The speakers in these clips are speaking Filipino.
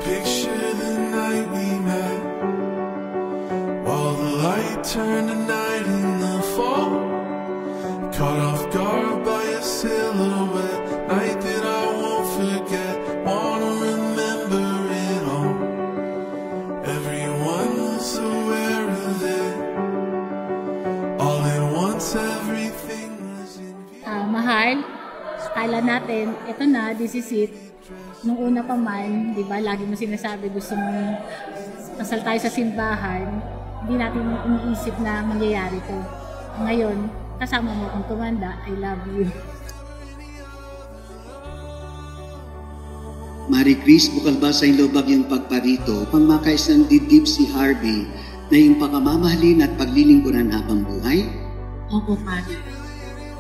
picture the night we met, while the light turned to night in the fall, caught off guard by a silhouette, night that I won't forget, wanna remember it all. Everyone was aware of it, all at once everything was in view. Mahal, akala natin, eto na, this is it. Nung una pa man, di ba, lagi mo sinasabi gusto mong kasal tayo sa simbahan, hindi natin iniisip na mangyayari to. Ngayon, kasama mo kung tumanda, I love you. Marie Chris, bukal ba sa ilobag yung pagparito, pangmakais ng dibdib si Harvey na yung pagkamamahalin at paglilingkuran habang buhay? Opo, Padre.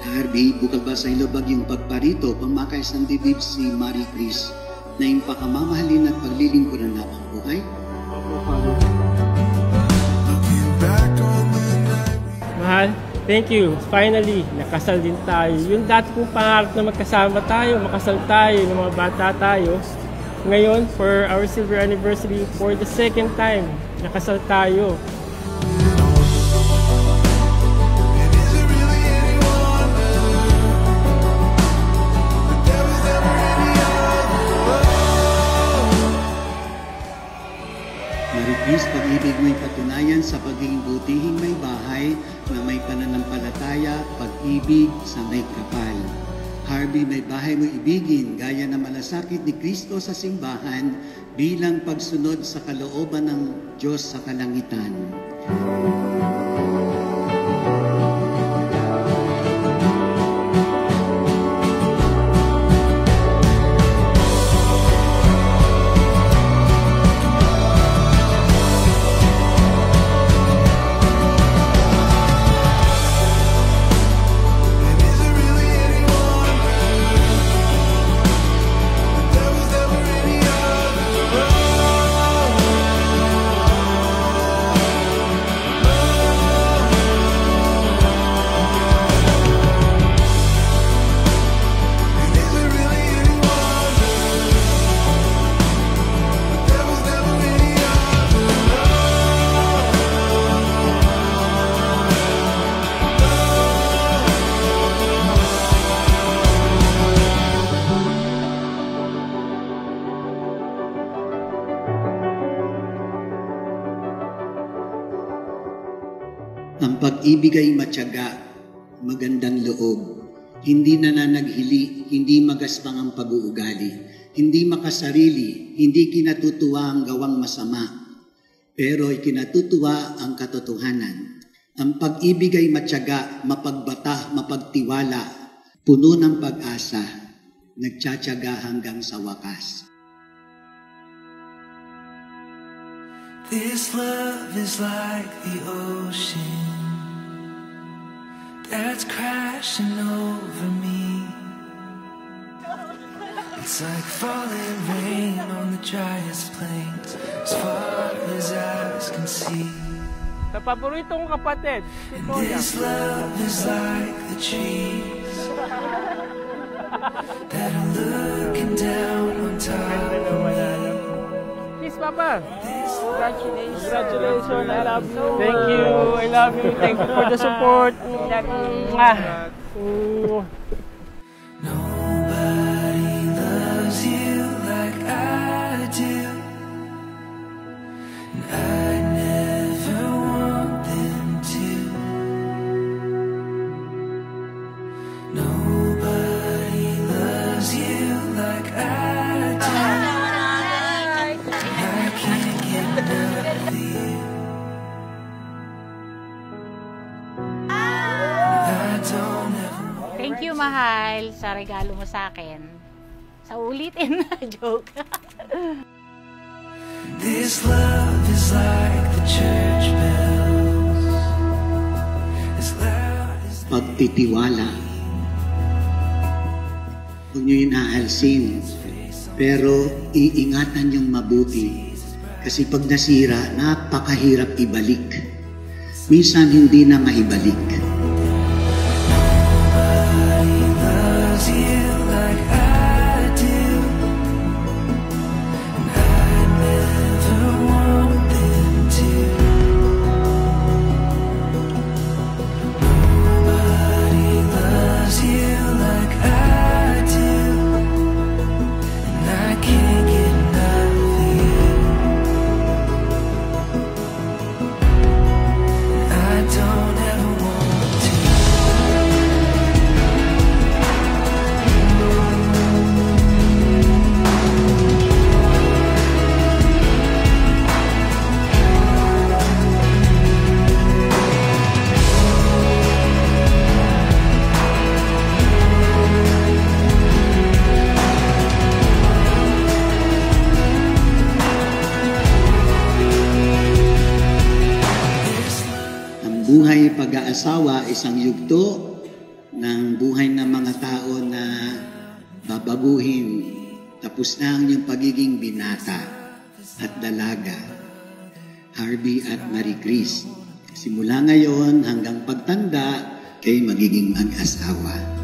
Harvey, bukal ba sa ilobag yung pagparito, pangmakais ng dibdib si Marie Chris na yung pagkamamahalin at paglilingkuran habang buhay? Opo, Padre. Mahal, thank you. Finally, nakasal din tayo. Yung dati kong pangarap na magkasama tayo, makasal tayo, ng mga bata tayo. Ngayon, for our silver anniversary, for the second time, nakasal tayo. Marie Chris, pag-ibig mo'y katunayan sa pagiging butihing may bahay na may pananampalataya, pag-ibig sa may kapal. Harvey, may bahay mo ibigin gaya na malasakit ni Kristo sa simbahan bilang pagsunod sa kalooban ng Diyos sa kalangitan. Ang pag-ibig ay matyaga, magandang loob, hindi nananaghili, hindi magaspang ang pag-uugali, hindi makasarili, hindi kinatutuwa ang gawang masama, pero ikinatutuwa ang katotohanan. Ang pag-ibig ay matyaga, mapagbata, mapagtiwala, puno ng pag-asa, nagtsatsaga hanggang sa wakas. This love is like the ocean that's crashing over me. It's like falling rain on the driest plains as far as eyes can see. Sa paborito kong kapatid, si Kuya. This love is like the trees that are looking down on top of me. Kiss, Papa. Congratulations. Congratulations. I love you. Thank you. I love you. Thank you for the support. Nobody loves you like I do, and I never want them to. Nobody loves you like I do, and I can't get enough of you. I don't ever. Thank you, mahal, sa regalo mo sa akin. Sa ulitin na joke. This love is like the church bells, as loud as the Pagtitiwala. Huwag niyo inaalsin, pero iingatan niyong mabuti. Kasi pag nasira, napakahirap ibalik. Minsan hindi na maibalik. loves you like I do, and I buhay pag-aasawa, isang yugto ng buhay ng mga tao na babaguhin. Tapos na ang iyong pagiging binata at dalaga. Harvey at Marie Chris. Simula ngayon hanggang pagtanda, kayo magiging mag-asawa.